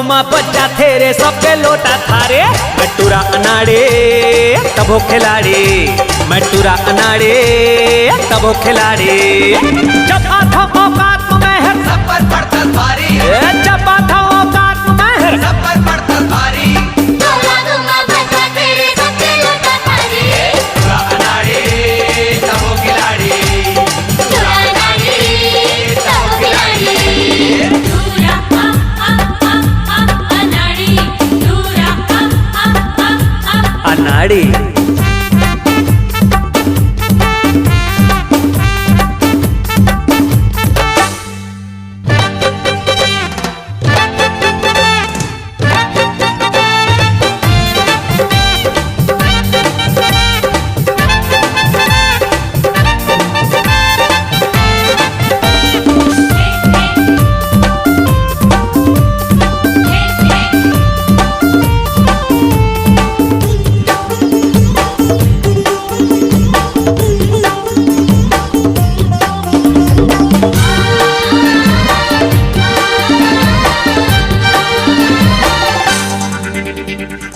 माँ बच्चा थेरे सबके लोटा थारे। मैं टूरा अनाड़े तब हो खिलाड़ी, मैं टूरा अनाड़े तब हो खिलाड़ी। जब आता औकात में है सब पर पड़ता भारी, जब आता औकात में है सब पर पड़ता भारी। टूरा दूंगा बच्चा तेरे सबके लोटा थारी। टूरा अनाड़ी तब हो खिलाड़ी, टूरा अनाड़ी तब हो खिलाड़ी। टूरा अनाड़ी, टूरा अनाड़ी।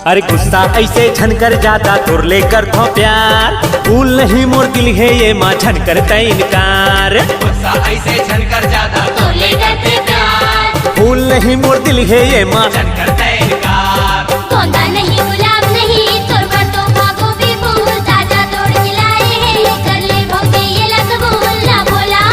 अरे गुस्सा ऐसे झनकर जाता तुर लेकर थो प्यार। भूल नहीं मोर दिल है ये माँ झनकर तय इनकार। गुस्सा ऐसे झनकर जाता तो ले करते प्यार। भूल नहीं मोर दिल है ये माँ झनकर तय इनकार। कौंदा नहीं गुलाब नहीं तोर पर तो भागो भी फूल। ताजा तोड़ के लाए हैं कर ले भौजी ये रसगुल ना बोला।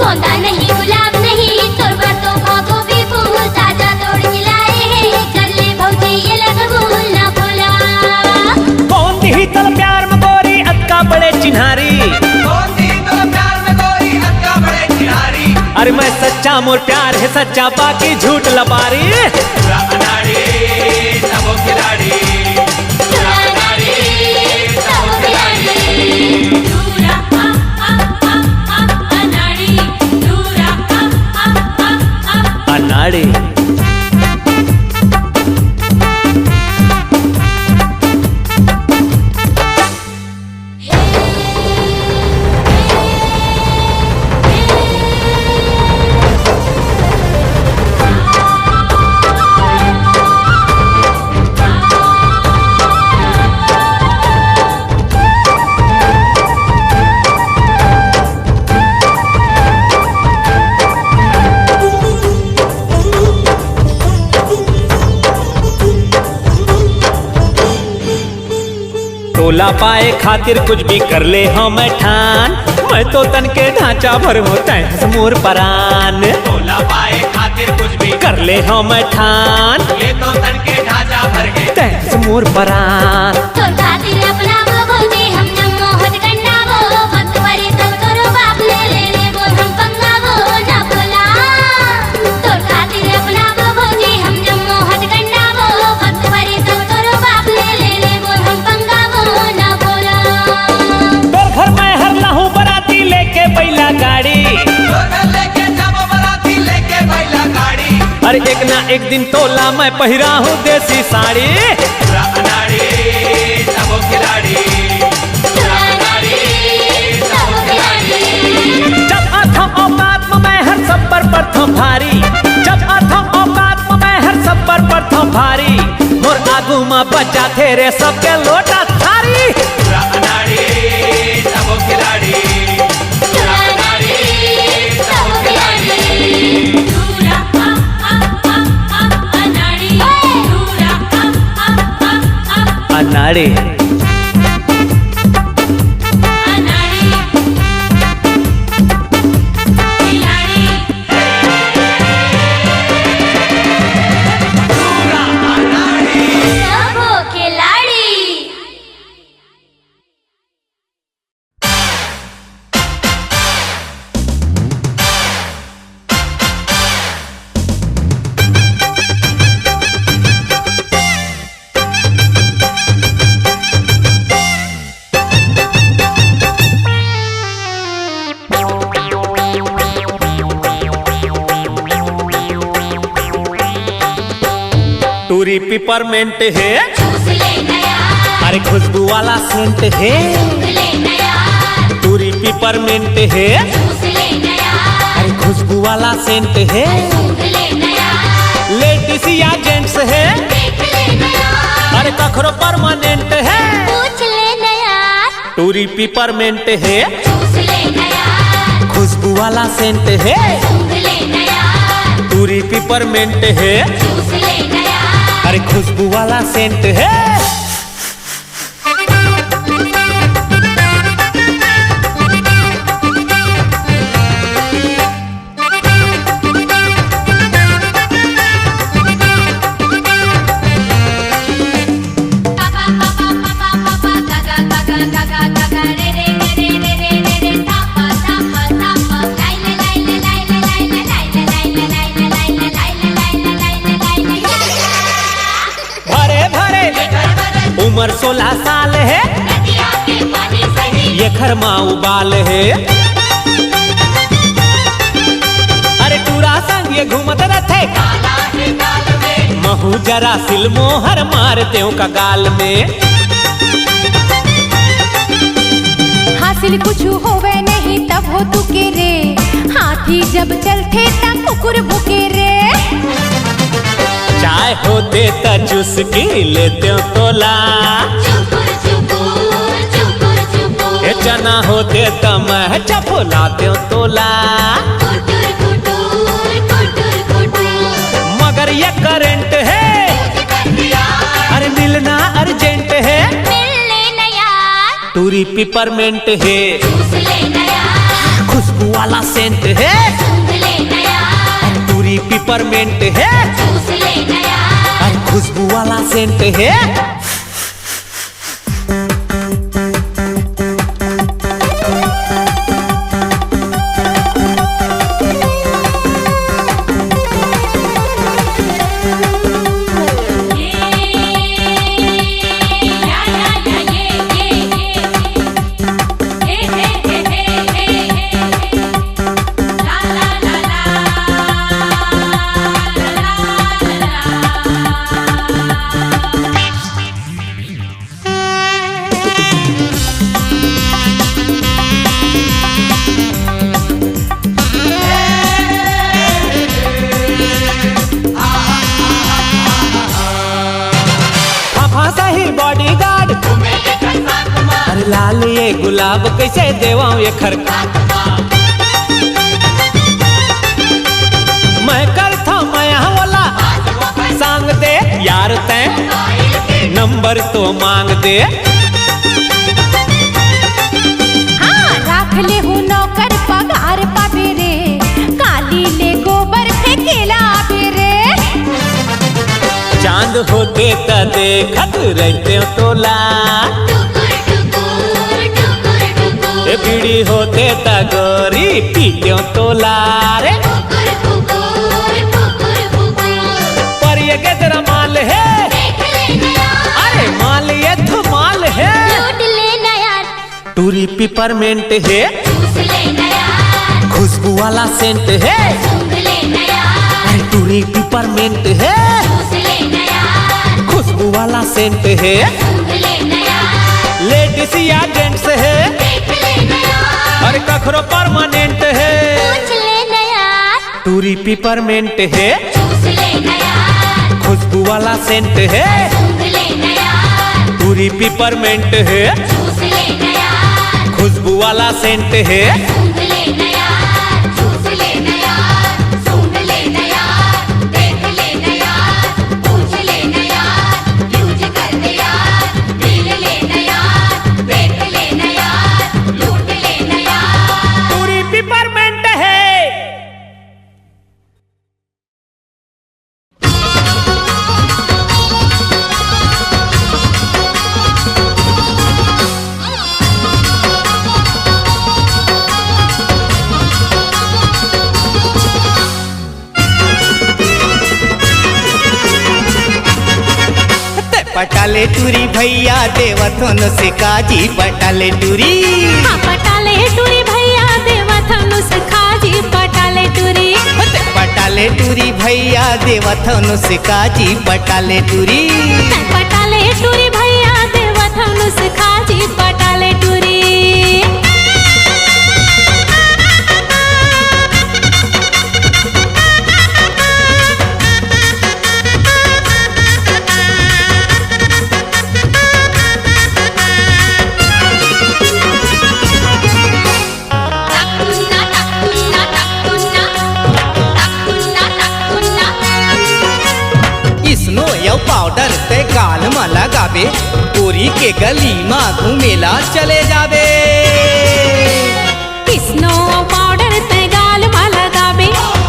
कौंदा नहीं गुलाब नहीं तोर पर तो भागो भी फूल। ताजा तोड़ के लाए हैं कर ले भौजी ये रसगुल ना बोला। कौन दी तल प्यार में गोरी अक्का बड़े चिन्हारी। कौन दी तो प्यार में गोरी अक्का बड़े चिनारी। अरे मैं सच्चा मोर प्यार है सच्चा बाकी झूठ लबारी। टूरा अनाड़ी तब हो खिलाड़ी, टूरा अनाड़ी तब हो खिलाड़ी। टूरा अनाड़ी, टूरा अनाड़ी। तोला पाए खातिर कुछ भी कर ले हम ठान। मैं तो तन के ढांचा भर होता है मोर परान। तोला पाए खातिर कुछ भी कर ले हम ठान ये तो तन के ढांचा भर गए। तैस मोर परान। तोर खातिर अपना वो भौजी हम नमो हट गन्ना वो। भक्त परे तब तोरो बाप ले बोल हम पंगा वो ना बोला। तोर खातिर अपना वो भौजी हम नमो हट गन्ना वो। भक्त परे तब तोरो बाप ले बोल हम पंगा वो ना बोला। तोर घर में हर लाहू बराती लेके बैला गाड़ी। तोर लेके जाबो बराती लेके बैला गाड़ी। अरे एक ना एक दिन तोला मैं पहिरा हूँ देसी साड़ी। टूरा अनाड़ी तब हो खिलाड़ी, टूरा अनाड़ी तब हो खिलाड़ी। जब आता औकात में मैं हर सब पर प्रथम भारी। जब आता औकात में मैं हर सब पर प्रथम भारी। मोर आगू माँ बच्चा थेरे सबके लोटा थारी। टूरा अनाड़ी तब हो खिलाड़ी, टूरा अनाड़ी तब हो खिलाड़ी। टूरा अनाड़ी, टूरा अनाड़ी। अनाड़ी खिलाड़ी। टूरा अनाड़ी। सब हो खिलाड़ी। टूरी पिपरमेंट है। चूस ले नया, अरे खुशबू वाला सेंट है। चूस ले नया, टूरी पिपरमेंट है। चूस ले नया, अरे खुशबू वाला सेंट है। चूस ले नया। लेडी लेडीज या जेंट्स है, देख लेना यार, अरे कखरो परमानेंट है, पूछ लेना यार, टूरी पिपरमेंट है, चूस लेना यार, खुशबू वाला सेंट है, सूंघ लेना यार, टूरी पिपरमेंट है, चूस लेना यार। अरे खुशबू वाला सेंट है। भरे भरे उम्र 16 साल है, नदिया के पानी सही, ये खरमा उबाल है, अरे टूरा संग ये घूमत रहते, काला है काल में महू जरा सिलमोहर मारते का गाल में। हासिल कुछ होवे नहीं तब हो तू के रे, हाथी जब चलते तब कुकुर भुके रे। चाय होते त चुस्की लेते तोला, चुकुर चुकुर चुकुर चुकुर, ये चना होते त मैं चपलाते तोला, कुटुर कुटुर कुटुर कुटुर, मगर ये करंट है, कर दिया अरे मिलना अर्जेंट है, मिल लेना यार, टूरी पिपरमेंट है, चूस लेना यार, खुशबू वाला सेंट है, सूंघ लेना यार, टूरी पिपरमेंट है, चूस लेना यार। अरे खुशबू वाला सेंट है। बॉडीगार्ड अरे लाल ये गुलाब कैसे देवाऊं ये खरका, मैं करता मैं वाला सांग दे यार तै नंबर तो मांग दे। हाँ राख ले हूँ नौकर पगार पाबे रे, काली ले गोबर फेंकेला आबे रे। चांद होते त देखत रहते तोला, टुकुर टुकुर टुकुर टुकुर, ए बीड़ी होते त गोरी पीते तोला रे। कुकुर कुकुर कुकुर कुकुर, पर ये गजरा माल है, देख लेना यार, अरे माल ये धमाल है, लूट लेना यार, टूरी पिपरमेंट है, चूस लेना यार, खुशबू वाला सेंट है, सूंघ लेना यार, अरे टूरी पिपरमेंट है, चूस लेना यार, खुशबू वाला सेंट है, सूंघ लेना यार, लेडीज या जेंट्स है, देख लेना यार, अरे कखरो परमानेंट है, पूछ लेना यार, टूरी पिपरमेंट है, चूस लेना यार, खुशबू वाला सेंट है, सूंघ लेना यार, टूरी पिपरमेंट है, चूस लेना यार, खुशबू वाला सेंट है, सूंघ लेना यार, चूस लेना यार, सूंघ लेना यार, देख लेना यार, पूछ लेना यार, यूज कर दे यार, मिल लेना यार, देख लेना यार, लूट लेना यार। टूरी पिपरमेंट है। पटाले टूरी भैया देवथन से काजी पटाले टूरी, हाँ पटाले टूरी भैया देवा थनु से खाजी पटाले टूरी। पटाले टूरी भैया देवथन से काजी पटाले टूरी, पटाले टूरी भैया देवा थनु से खाजी पटाले टूरी। किसनो यौ पाउडर ते गाल में लगावे गोरी के गली में घूमेला चले जावे किसनो पाउडर ते गाल में लगावे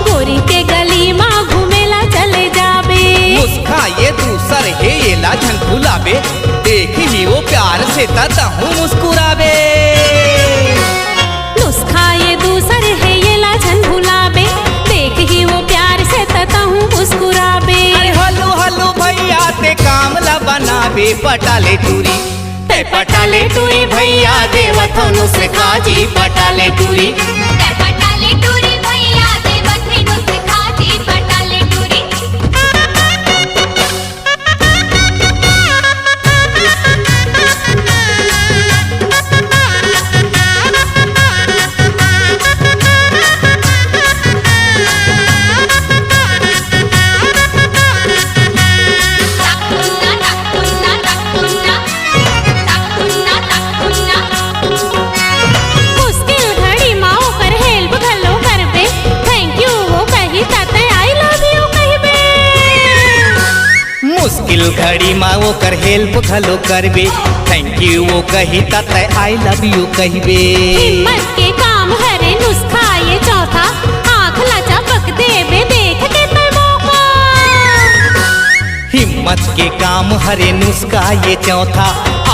गोरी के गली में घूमेला चले जावे मुस्का ये दूसर है ये ला झंझुलावे देख ही वो प्यार से तहु मुस्कुरावे नुस्खा ये दूसर है ये ला झंझुलावे देख ही वो प्यार से तहु मुस्कुरावे अरे हल्लू हल्लू भैया ते काम ला बनावे पटाले टूरी ते पटाले टूरी भैया देवथनु से काजी पटाले टूरी पटाले टूरी भैया देवथनु से काजी पटाले टूरी मुश्किल घड़ी माँ वो कर हेल्प घलो करबे थैंक यू वो कही तत आई लव यू कहबे हिम्मत के काम हरे नुस्खा ये चौथा आँख लचा पक देवे देख के ते मौका हिम्मत के काम हरे नुस्खा ये चौथा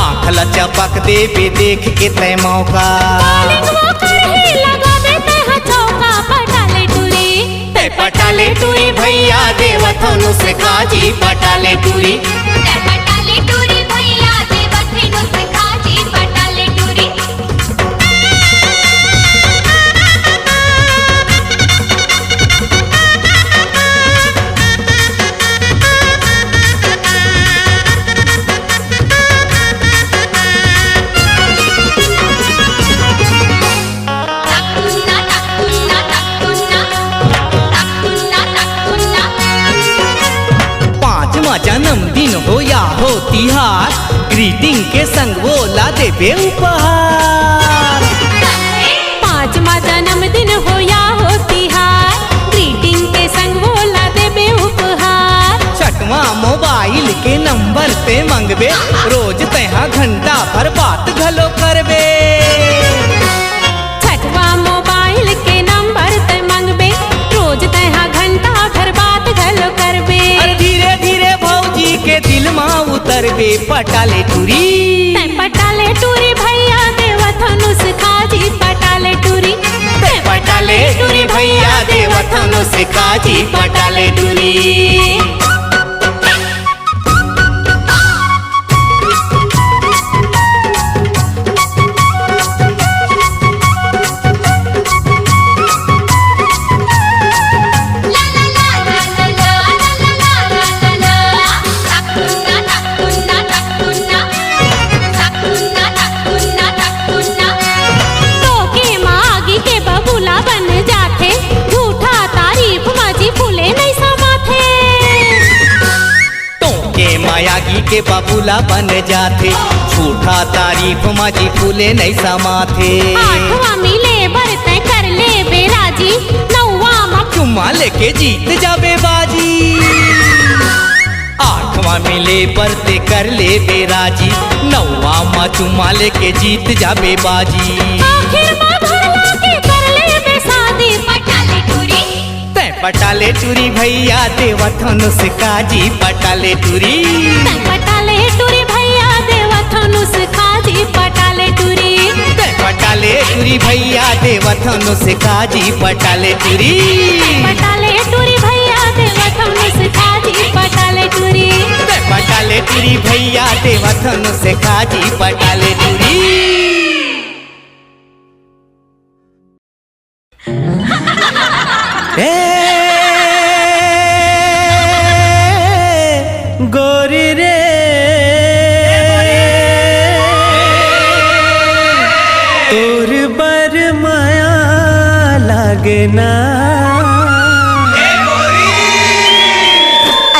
आँख लचा पक देवे देख के तय मौका कॉलिंग वो कर ही लगा देते हैं चौका पटाले टूरी ते पटाले टूरी भैया देवथनु से काजी पटाले टूरी पटाले टूरी भैया देवथनु से काजी पटाले टूरी जन्मदिन हो या हो तिहार ग्रीटिंग के संग वो ला देवे उपहार पाँचवा जन्मदिन हो या हो तिहार ग्रीटिंग के संग वो ला देवे उपहार छठवा मोबाइल के नंबर पे मंगबे रोज तहा घंटा भर बात घलो करबे छठवा मोबाइल के नंबर ते मंगबे रोज तहा घंटा भर बात घलो करबे धीरे धीरे भौजी के दिल में उतरबे पटाले टूरी पटाले टूरी भैया देवथनु से काजी पटाले टूरी पटाले टूरी भैया देवथनु से काजी पटाले टूरी मायागी के बाबूला बन जाते झूठा तारीफ माजी फूले नहीं समाथे आठवा मिले बरते कर ले बेराजी नौवा मा चुम्मा लेके जीत जाबे बाजी आठवा मिले बरते कर ले बेराजी नौवा मा चुम्मा लेके जीत जाबे बाजी आखिर मा भरला के कर ले बे शादी पटाले टूरी पटाले टूरी भैया देवथनु से काजी पटाले टूरी पटाले टूरी भैया देवथनु से काजी पटाले टूरी पटाले टूरी भैया देवथनु से काजी पटाले टूरी पटाले टूरी भैया देवथनु से काजी पटाले टूरी पटाले टूरी भैया देवथनु से काजी पटाले टूरी गोरी रे तोर बर माया लागना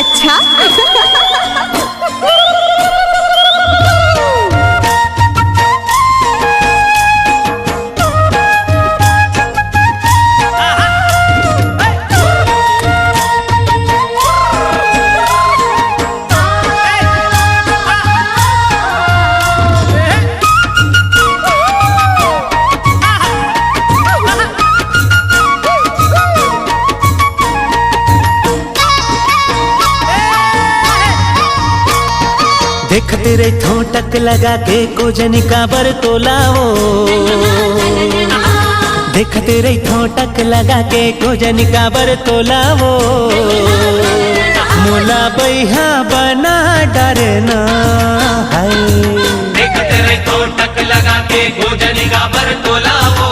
अच्छा देखते रहे ठोटक लगा के कोजनी का बर तोलाओ देखते रही ठोटक लगा के कोजनी का बर तोलाओ मोला बैहा बना डरना है देखते रही ठोटक लगा के गोजनी का बर तोलाओ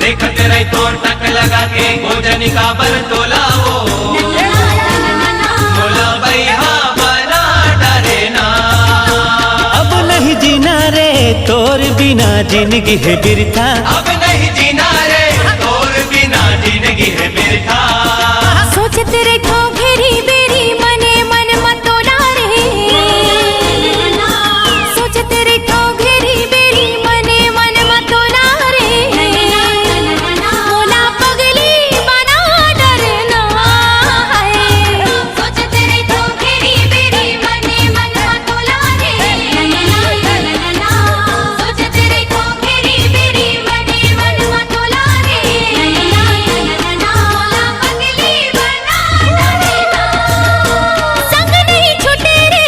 देखते रही ठोटक लगा के गोजनी का बर तोलाओ मोला बैहा बना डरना अब नहीं जीना रे तोर बिना जिंदगी है बिरथा अब नहीं जीना रे और बिना जिंदगी है बिरथा सोचते रे ठो घेरी बेरी मने मन मतोला रे सोचते रे ठो घेरी बेरी मने मन मतोला रे मोला पगली बना डरना है सोचते रे ठो घेरी बेरी मने मन मतोला रे सोचते रे ठो घेरी बेरी मने मन मतोला रे मोला पगली बना डरना संग नहीं छूटे रे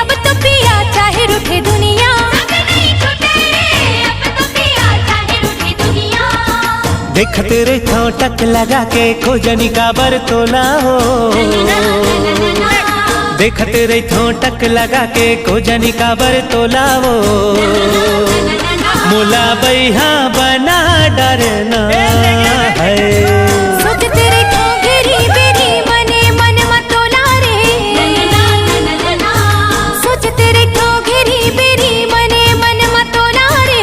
अब तो पिया चाहे रूठे दुनिया संग नहीं छूटे रे अब तो पिया चाहे रूठे दुनिया देखते रहे ठोटक लगा के कोजनी का बर तोलाओ देखते रही ठोटक लगा के कोजनी का बर तोलाओ मोला बैहा बना डरना है सोचते रे ठो घेरी बेरी मने मन मतोला रे सोचते रे ठो घेरी बेरी मने मन मतोला रे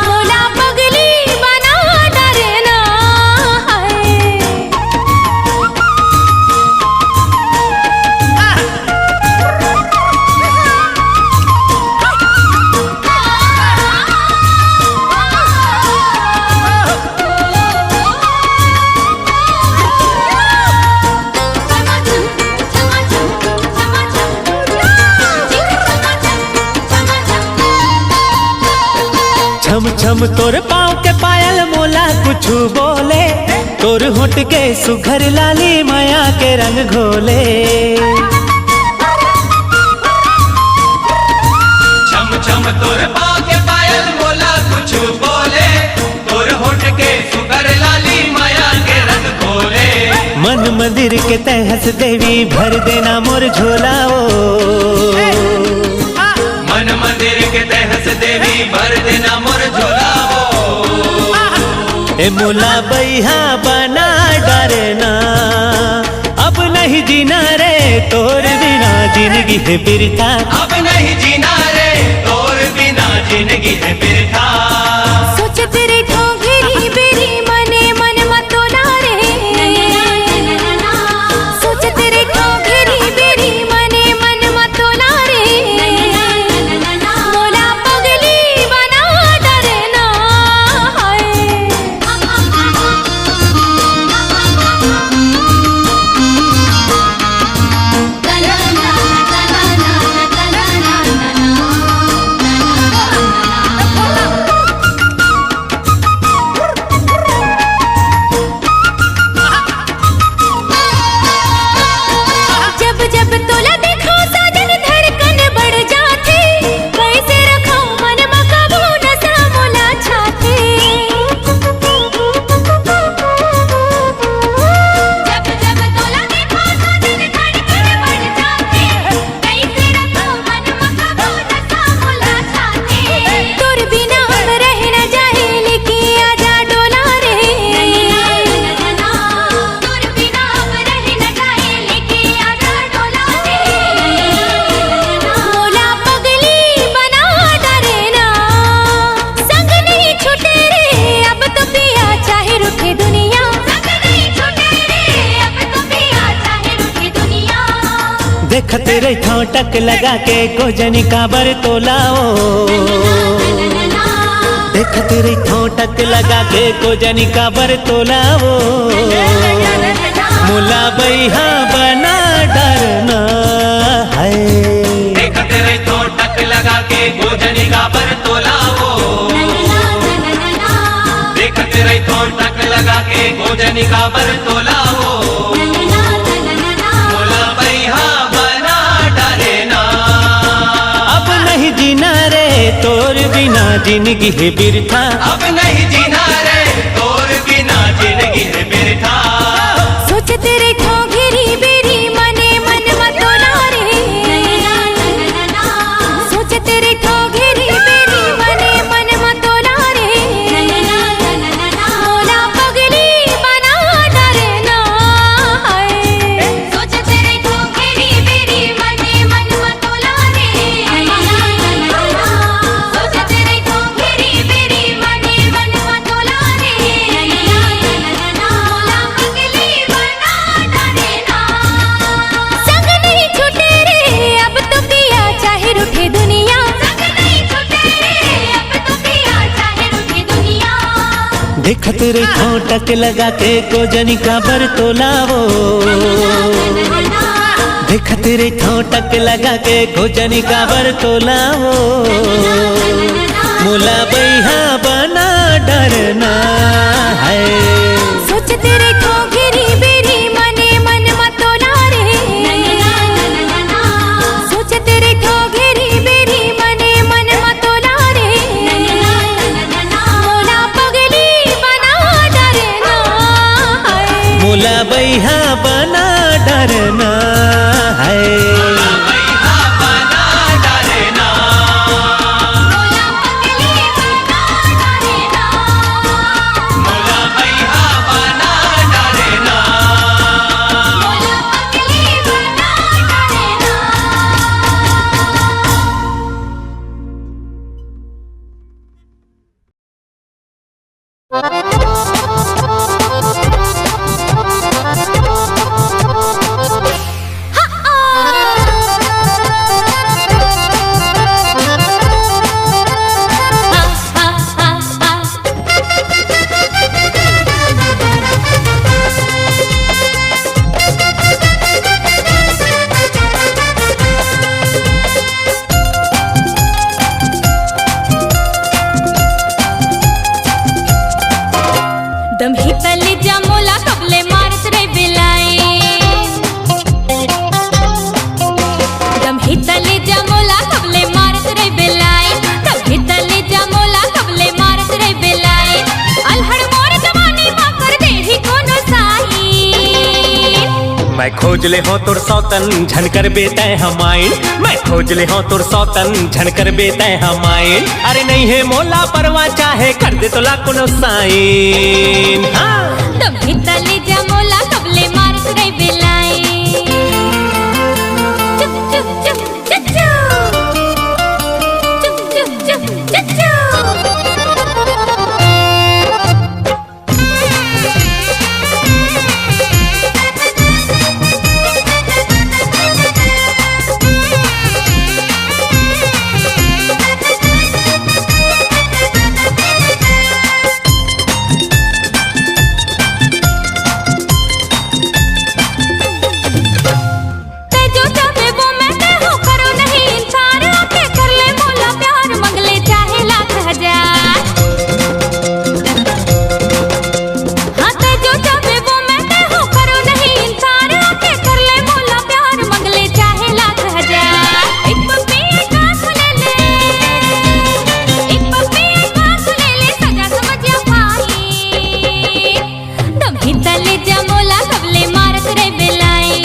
मोला पगली बना डरना है छम छम तोर पाँव के पायल मोला कुछ बोले तोर होठ के सुघर लाली माया के रंग घोले छम छम तोर पाँव के पायल मोला कुछ बोले तोर होठ के सुगर लाली माया के रंग खोले मन मंदिर के तहस देवी भर देना मोर झोलाओ मन मंदिर के तहस देवी भर देना मोर झोलाओ ए मोला बैहा बना डरना अब नहीं जीना रे तोर बिना जिंदगी है बिरथा अब नहीं जीना रे और बिना जिंदगी है बिरथा सोचते रे ठो घेरी बेरी मने मन मतोला रे सोचते रे ठो घेरी बेरी मने मन मतोला रे मोला पगली बना डरना जब जब तोला देखो साजन धड़कन बढ़ जाती कैसे रखो मन मकाबू नशा मोला छाती जब जब तोला देखो साजन धड़कन बढ़ जाती कैसे रखो मन मकाबू नशा मोला छाती तोर बिना हम रह न जाए लेके आजा डोला रे तोर बिना हम रह न जाए लेके आजा डोला रे मोला पगली बना डरना संग नहीं छूटे रे अब तो पिया चाहे रूठे दुनिया संग नहीं छूटे रे अब तो पिया चाहे रूठे दुनिया देखते रही ठोटक लगा के कोजनी का बर तोलाओ देखते रही ठोटक लगा के कोजनी का बर तोलाओ मोला बैहा बना डरना है देखते रही ठोटक लगा के गोजनी का बर तोलाओ देखते रही ठोटक लगा के गोजनी का बर तोलाओ मोला बैहा जिंदगी है बिरथा। अब नहीं जीना रे तोर बिना जिंदगी है बिरथा। सोचते रे ठो घेरी बेरी मने मन मतोला रे। सोचते रे ठो घेरी बेरी मने मन मतोला रे। मोला पगली बना डरना है। सोचते रे ठो घेरी बेरी मने मन मतोला रे। सोचते रे ठो घेरी बेरी मने मन मतोला रे। मोला पगली बना डरना। संग नहीं छूटे रे अब तो पिया चाहे रूठे दुनिया। संग नहीं छूटे रे अब तो पिया चाहे रूठे दुनिया। देखत रे ठोटक लगा के गोजनी का बरतोलावो। देखत रे ठोटक लगा के गोजनी का बरतोलावो। मोला बैहा बना डरना है। सोचते रे ठो घेरी बेरी मने मन मतोला रे। सोचते रे ठो घेरी बेरी मने मन मतोला रे। मोला पगली बना डरना है। मोला बैहा बना डरना है। मोला बैहा बना डरना। मोला पगली बना डरना। मोला बैहा बना डरना। मोला पगली बना डरना। दम ही तले जमोला कबले मारत रे बिलाई। दम ही तले जमोला कबले मारत रे बिलाई। दम ही तले जमोला कबले मारत रे बिलाई। अलहड़ मोर जवानी मा कर दे ही कोनो साई। मैं खोज ले हो तोर सौतन झनकर बेतै हमाइन। मैं खोज ले हो तोर सौतन झनकर बेतै हमाइन। अरे नहीं है मोला परवा चाहे कर दे तो लाकुनो साइन। हाँ। दम ही तले जमोला कबले मारत रे बिलाई। चुप चुप चुप चुप चुप चुप चुप चुप चुप। जो चाहे वो मैं दे हो करो नहीं इंसान। आके कर ले मोला प्यार मंगले चाहे लाख हजार। हाँ ते जो चाहे वो मैं दे हो करो नहीं इंसान। आके कर ले मोला प्यार मंगले चाहे लाख हजार। एक पप्पी एक आँख ले ले। एक पप्पी एक आँख ले ले सजा समझिया भाई। दम ही तले जमोला कबले मारत रे बिलाई।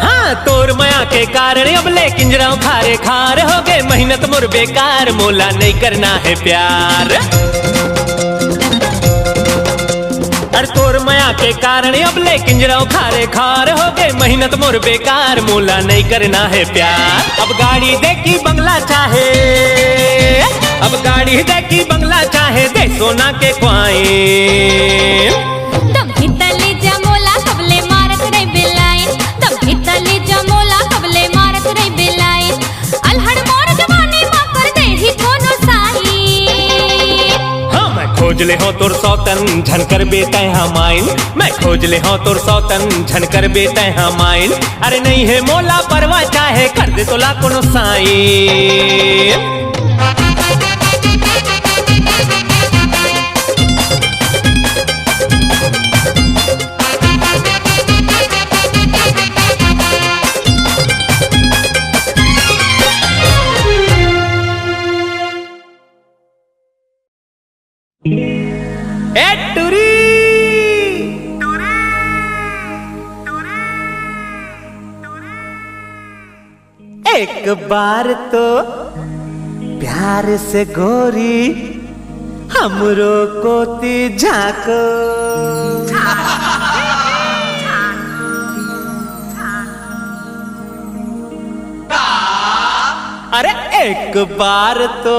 हाँ तोर माया के कारण अब ले किंजरा खारे खार हो गए। मेहनत मोर बेकार मोला नहीं करना है प्यार। अरे तोर माया के कारण अब ले किंजरा खारे खार हो गए। मेहनत मोर बेकार मोला नहीं करना है प्यार। अब गाड़ी देखी बंगला चाहे। अब गाड़ी देखी बंगला चाहे दे सोना के क्वाइन। दम ही तले जमोला कबले मारत रे बिलाई। दम ही तले जमोला कबले मारत रे बिलाई। अलहड़ मोर जवानी मा कर दे ही कोनो साई। हाँ मैं खोज खोज ले हो तोर सौतन झनकर बेते हमाइन मैं खोज ले हो तोर सौतन झनकर बेते हमाइन अरे नहीं है मोला परवा चाहे कर दे तोला कोनो साइन एक बार तो प्यार से गोरी हमरो कोती झाको अरे एक बार तो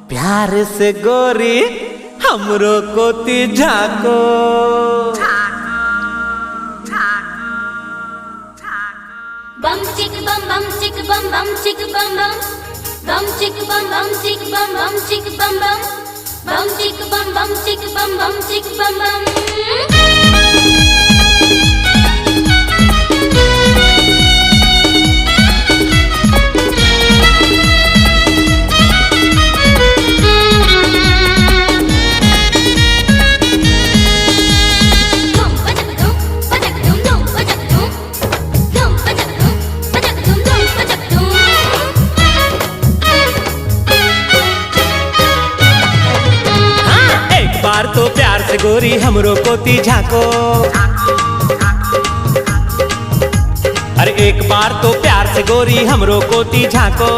प्यार से गोरी हमरो कोती झाको बम चिक बम बम चिक बम बम चिक बम बम बम चिक बम बम चिक बम बम चिक बम बम बम चिक बम बम चिक बम बम चिक बम बम तो प्यार से गोरी हमरो कोती झाको अरे एक बार तो प्यार से गोरी हमरो कोती झाको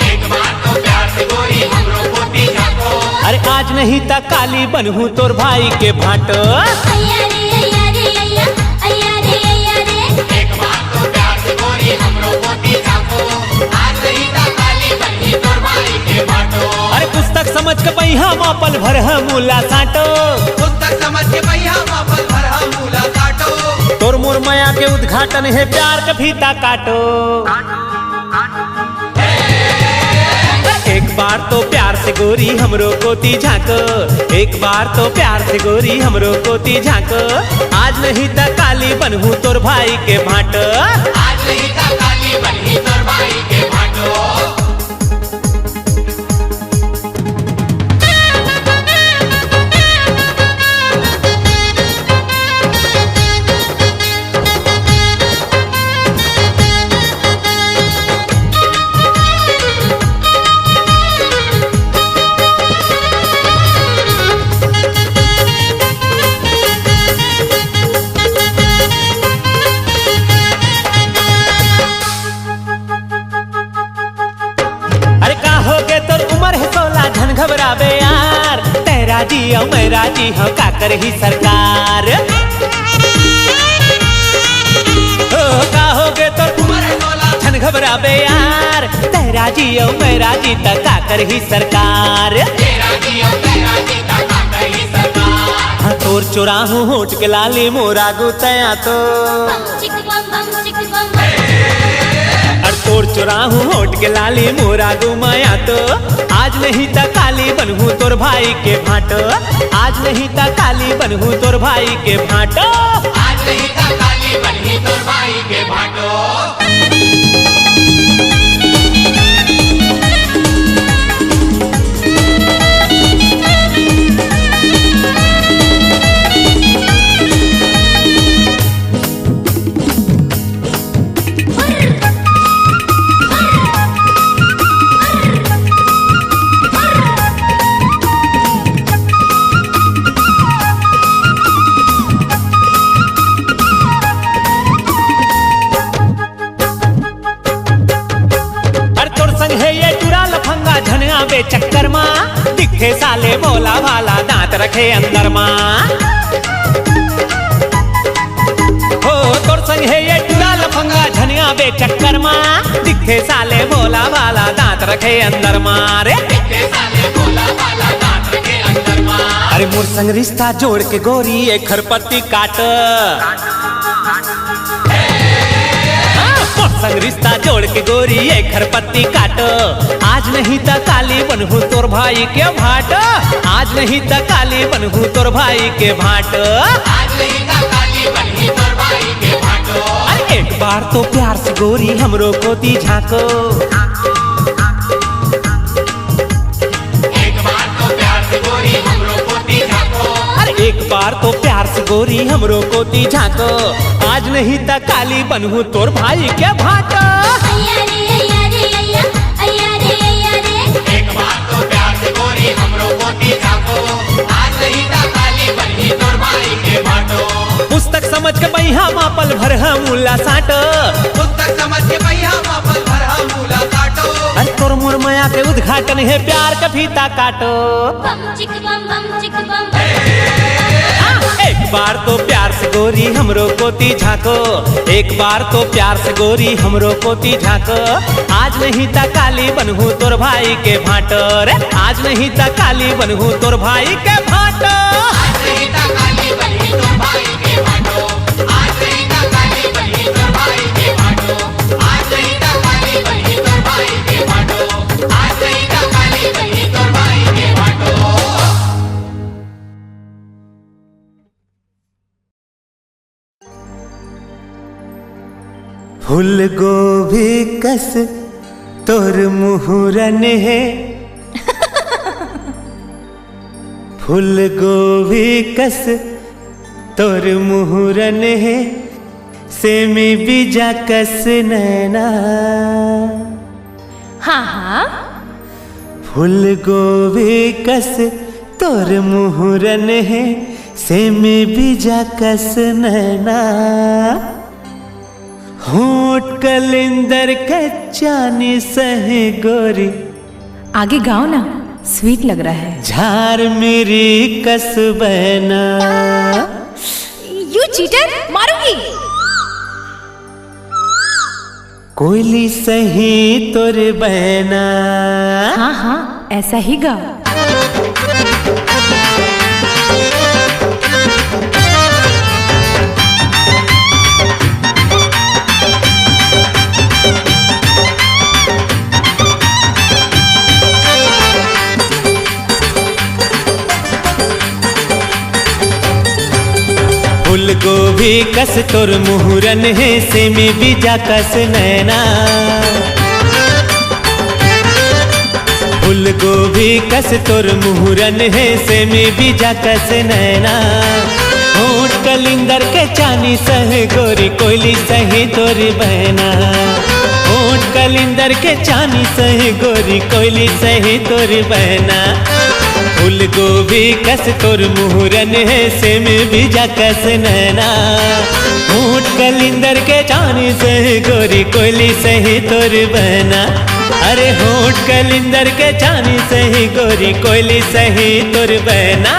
एक बार तो प्यार से गोरी हमरो कोती झाको अरे आज नहीं ता काली बनहू तोर भाई के भाट अय्या रे अय्या रे अय्या अय्या रे अय्या रे एक बार तो प्यार से गोरी हमरो कोती झाको आज नहीं ता काली बनही तोर भाई के बाटो अरे पुस्तक समझ के पहिया मापल भर मूला साटो पुस्तक समझ के भैया वापस भरा मूला काटो तोर मोर माया के उद्घाटन है प्यार का फीता काटो एक बार तो प्यार से गोरी हमरो कोती झाको एक बार तो प्यार से गोरी हमरो कोती झाको आज नहीं ता काली बनहू तोर भाई के भाट आज नहीं ता काली बनही तोर भाई के बाटो घबराबे यार तेरा जी और मेरा जी हो का कर ही सरकार हो का होगे तो छन घबराबे यार तेरा जी और मेरा जी तक का कर ही सरकार हाँ तोर चुराहू होट के लाली मोरा गुतया तो बम चिक बम बम चिक बम बम तोर चुराहू होट के लाली मोरा गुमाया तो आज नहीं ता काली बनहू तोर भाई के भाटो आज नहीं ता काली बनहू तोर भाई के भाटो आज नहीं ता काली बनही तोर भाई के बाटो चक्कर माँ दिखे साले बोला वाला दांत रखे अंदर माँ हो तोर संग है ये टूरा लफंगा झनिया बे चक्कर माँ दिखे साले बोला वाला दांत रखे अंदर माँ रे अरे मोर संग रिश्ता जोड़ के गोरी एक खरपत्ती काट संग रिश्ता जोड़ के गोरी ये खरपत्ती काट। आज नहीं त काली बनहू तोर भाई के भाट। आज नहीं त काली बनहू तोर भाई के भाट। आज नहीं का काली बनी तोर भाई के भाटो। अरे एक बार तो प्यार से गोरी हमरो कोती झाको। एक बार तो प्यार से गोरी हमरो पोती झाको। अरे एक बार तो प्यार से गोरी हमरो कोती झाको। आज नहीं त काली बनहू तोर भाई के भाट। अय्या रे अय्या रे अय्या अय्या रे अय्या रे। एक बार तो प्यार से गोरी हमरो पोती झाको। आज नहीं का काली बनी तोर भाई के भाटो। पुस्तक समझ के बैहा मापल भर मूला साट। पुस्तक समझ के भैया मापल भर मूला काटो। अरे तोर मोर माया के उद्घाटन है प्यार का फीता काटो। बम चिक बम एक बार तो प्यार से गोरी हमरो कोती झाको। एक बार तो प्यार से गोरी हमरो कोती झाको। आज नहीं त काली बनहू तोर भाई के भाट रे। आज नहीं त काली बनहू तोर भाई के भाट। आज नहीं का काली बनी तोर भाई के भाटो। आज नहीं का काली बनी तोर भाई के भाटो। आज नहीं का काली बनी तोर भाई के भाटो। आज नहीं का काली बनी तोर भाई के भाटो। फूल गोभी कस तोर मुहरन है। फूल गोभी कस तोर मुहरन है। सेमी बीजा कस नैना। हाँ हाँ फूल गोभी कस तोर मुहरन है। सेमी बीजा कस नैना। होठ कलिंदर कच्चानी सहे गोरी। आगे गाओ ना, स्वीट लग रहा है। झार मेरी कस बहना। यू चीटर, मारूंगी। कोयली सही तोर बहना। हाँ हाँ ऐसा ही गाओ। फूल गोभी कस तोर मुहरन है। सेमी बीजा कस नैना। फूल गोभी कस तोर मुहरन है। सेमी बीजा कस नैना। होठ कलिंदर के चानी सहे गोरी। कोयली सही तोर बहना। होठ कलिंदर के चानी सहे गोरी। कोयली सही तोर बहना। फूल गोभी कस तोर मुहरन है। सेम बीजा कस नैना। होठ कलिंदर के चानी सही गोरी। कोयली सही तोर बहना। अरे होठ कलिंदर के चानी सही गोरी। कोयली सही तोर बहना।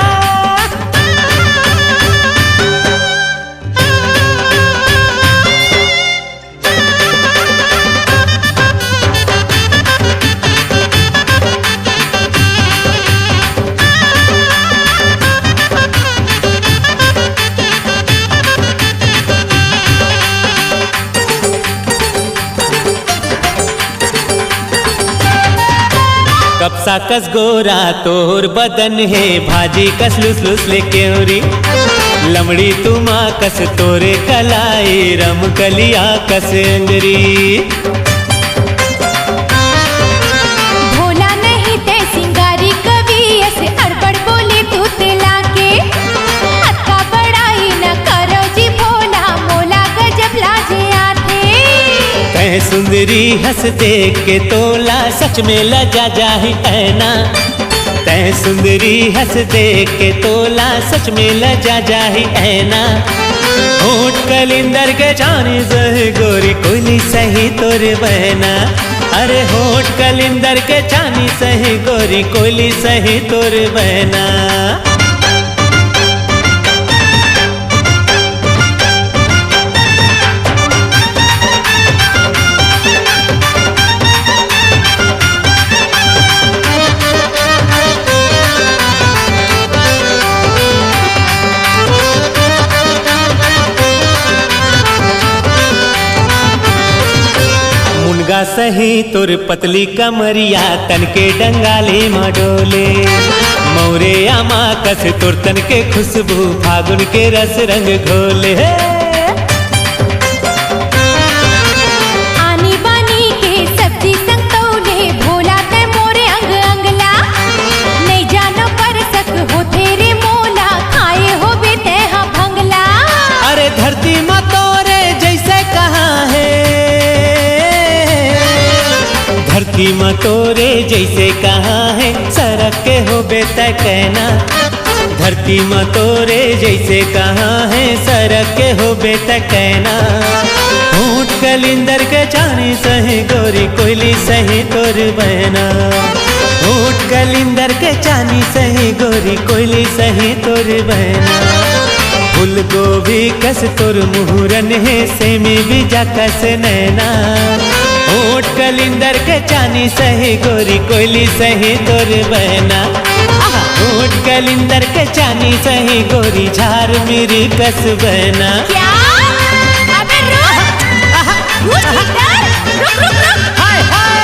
कपसा कस गोरा तोर बदन है। भाजी कस लुस लुस लेके उरी। लमड़ी तुमा कस तोरे कलाई। रम कलिया कस अंगरी। भोला नहीं ते सिंगारी कवि। ऐसे अड़बड़ बोले तू तेला के। अक्का बड़ाई न करो जी भोला। मोला गजब लाजे आते। कह सुंदरी हंस देख के तोला। सच में लजा जाही ऐना। तय सुंदरी हंस देख के तोला। सच में लजा जाही ऐना। होठ कलिंदर के चानी सही गोरी। कोयली सही तोर बहना। अरे होठ कलिंदर के चानी सही गोरी। कोयली सही तोर बहना। सही तोर पतली कमरिया तन के डंगाले मडोले मोरे आमा कस तोर तन के खुशबू फागुन के रस रंग घोले आनी बानी के सब्जी संग तौले भोला ते मोरे अंग अंगला नहीं जानो पर सक हो तेरे मोला खाए हो बेते हाँ भंगला। अरे धरती माँ तोरे जैसे कहाँ है धरती माँ तोरे जैसे कहाँ है सड़क के हो बेता कहना धरती माँ तोरे जैसे कहाँ है सड़क के हो बेता कहना ऊँट कलिंदर के चानी सही गोरी कोयली सही तोर बहना ऊँट कलिंदर के चानी सही गोरी कोयली सही तोर बहना फूल गोभी कस तोर मुहरन है सेमी बीजा कस नैना ऊँट कलिंदर के चानी सही गोरी कोयली सही तोर बहना ऊँट कलिंदर के चानी सही गोरी झार मेरी कस बहना। क्या अबे रुक रुक रुक रुक हाय हाय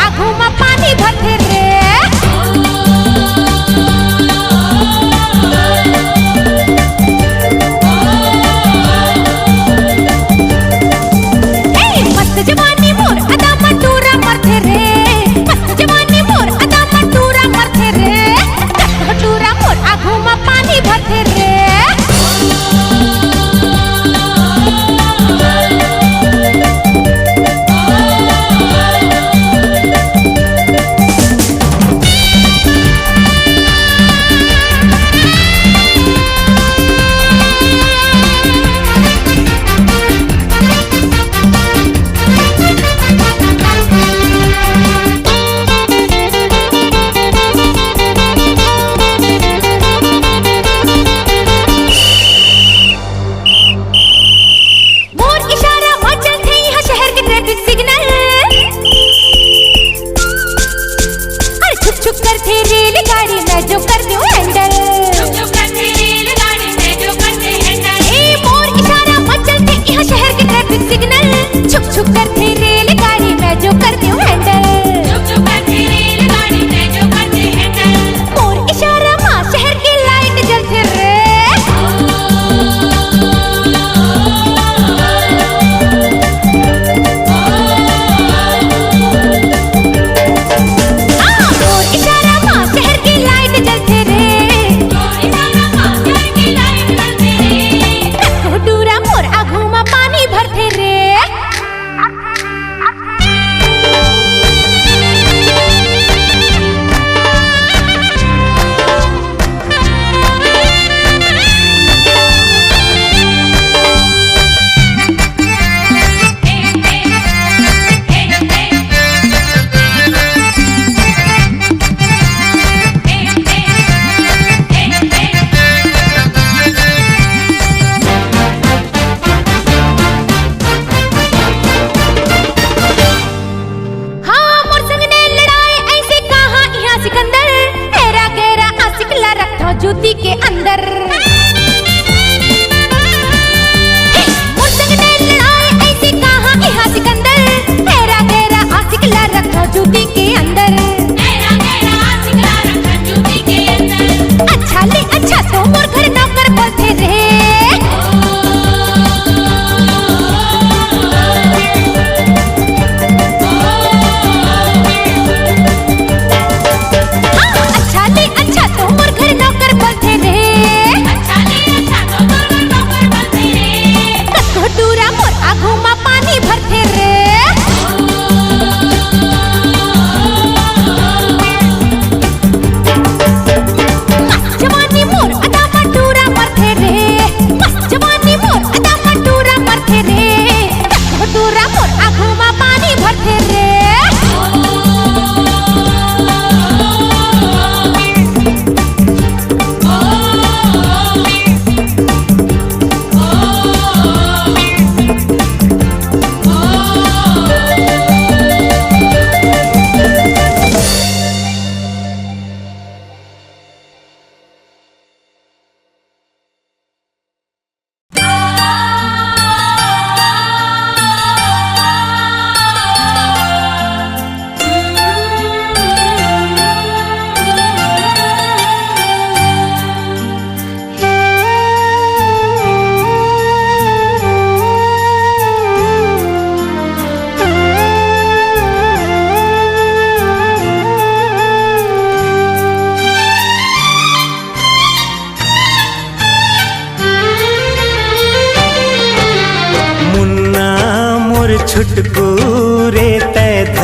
आघो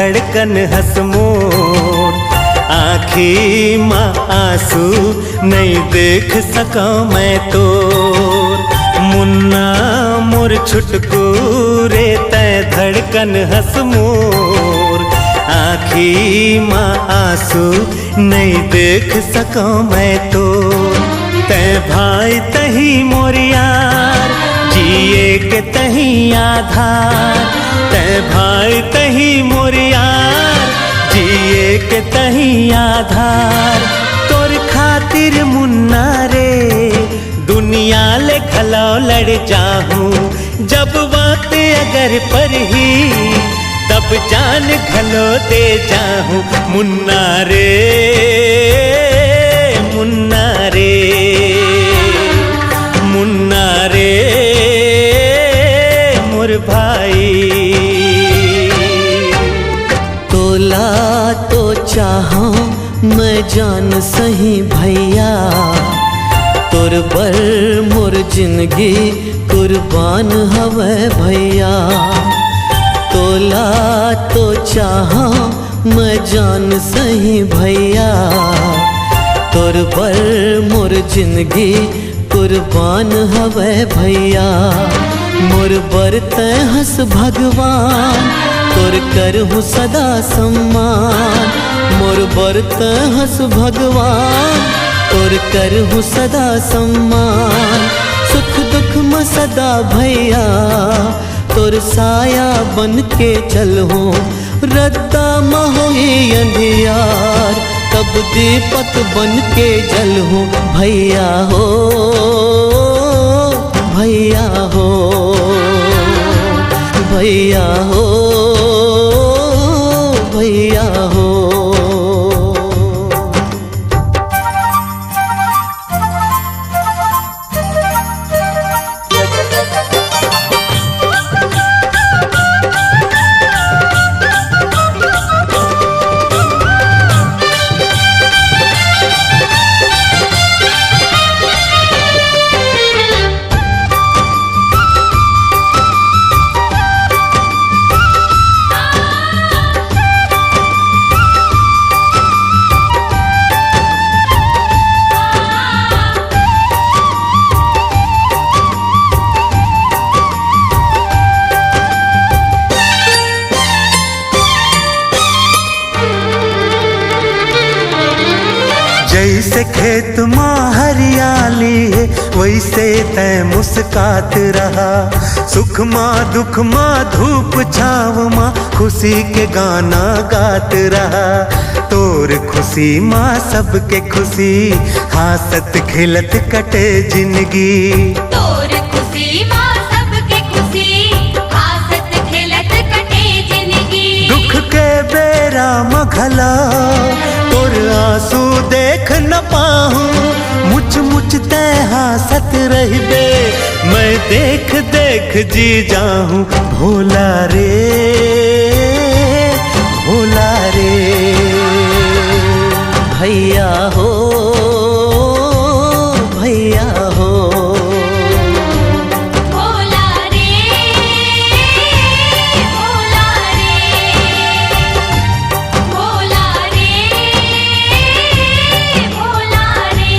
धड़कन हसमोर आखी माँ आंसू नहीं देख सका मैं तो मुन्ना मोर छुटकू रे तय धड़कन हसमोर आखी माँ आंसू नहीं देख सका मैं तो तय भाई तही मोर यार जिए के तही आधार तय भाई तही मोर यार जिए के तही आधार तोर खातिर मुन्ना रे दुनिया ले खलो लड़ जाहूं जब बात अगर पर ही तब जान खलो दे जाहूं मुन्ना रे मुन्ना रे मुन्ना रे मोर भाई तोला तो चाहा मैं जान सही भैया तोर बर मोर जिंदगी कुर्बान हवे भैया तोला तो चाहा मैं जान सही भैया तोर बर मोर जिंदगी कुर्बान हवे भैया मोर बर तय हंस भगवान तोर करहूँ सदा सम्मान मोर बर तय हंस भगवान तोर करहूँ सदा सम्मान सुख दुख में सदा भैया तोर साया बन के चलहूँ रद्दा महोई अंधियार तब दीपक बन के जलहूँ भैया हो भैया हो भैया हो भैया हो जैसे खेत माँ हरियाली है वैसे तय मुस्कात रहा सुख माँ दुख माँ धूप छाव माँ खुशी के गाना गात रहा तोर खुशी माँ सबके खुशी हासत खिलत कटे जिंदगी तोर खुशी माँ सबके खुशी हासत खिलत कटे जिंदगी दुख के बेरा मघला तोर आंसू देख न पाहूं मुझ मुझ तय हासत रहबे मैं देख देख जी जाऊं भोला रे भोला रे भैया हो भैया हो भोला रे भोला रे भोला रे भोला रे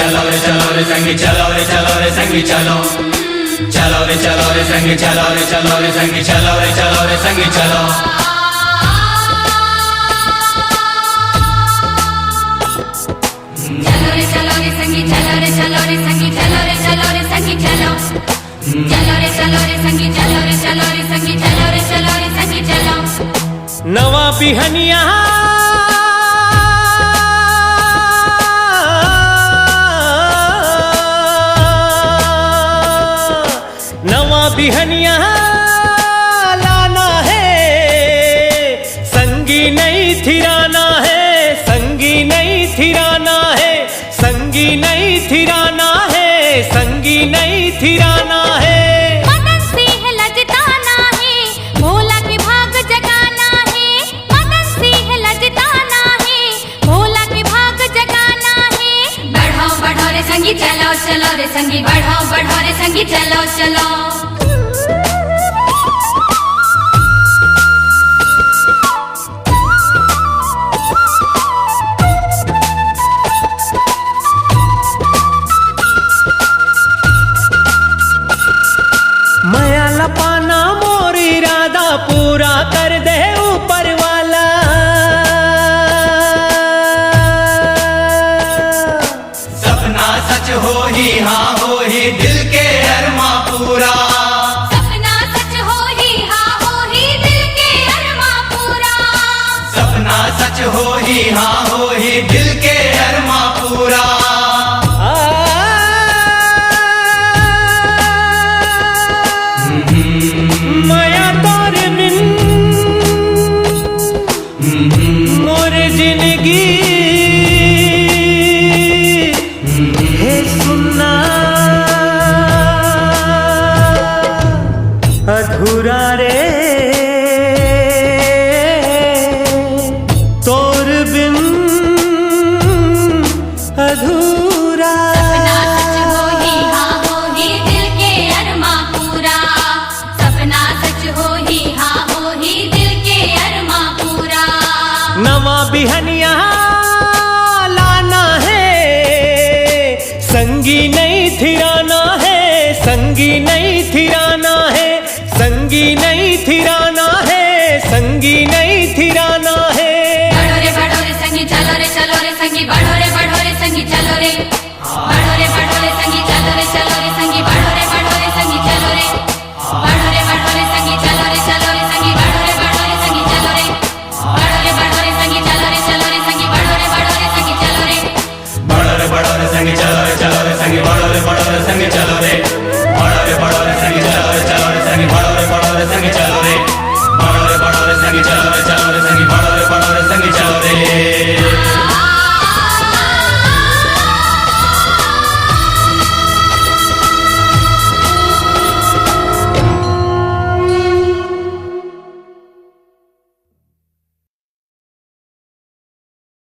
चलो रे संगी चलो रे संगी चलो चलो रे संगी चलो रे संगी चलो रे संगी चलो चलो रे संगी चलो रे संगी चलो रे संगी चलो चलो रे संगी चलो रे संगी चलो रे संगी चलो नवा बिहनिया नवा बिहनिया लाना है संगी नहीं थिराना है संगी नहीं थिराना है संगी नहीं थिराना है संगी नहीं थिराना है मदन सिंह लजताना है भोला के भाग जगाना है मदन सिंह लजताना है भोला के भाग जगाना है बढ़ाओ बढ़ाओ रे संगी चलो चलो रे संगी बढ़ाओ बढ़ाओ रे संगी चलो चलो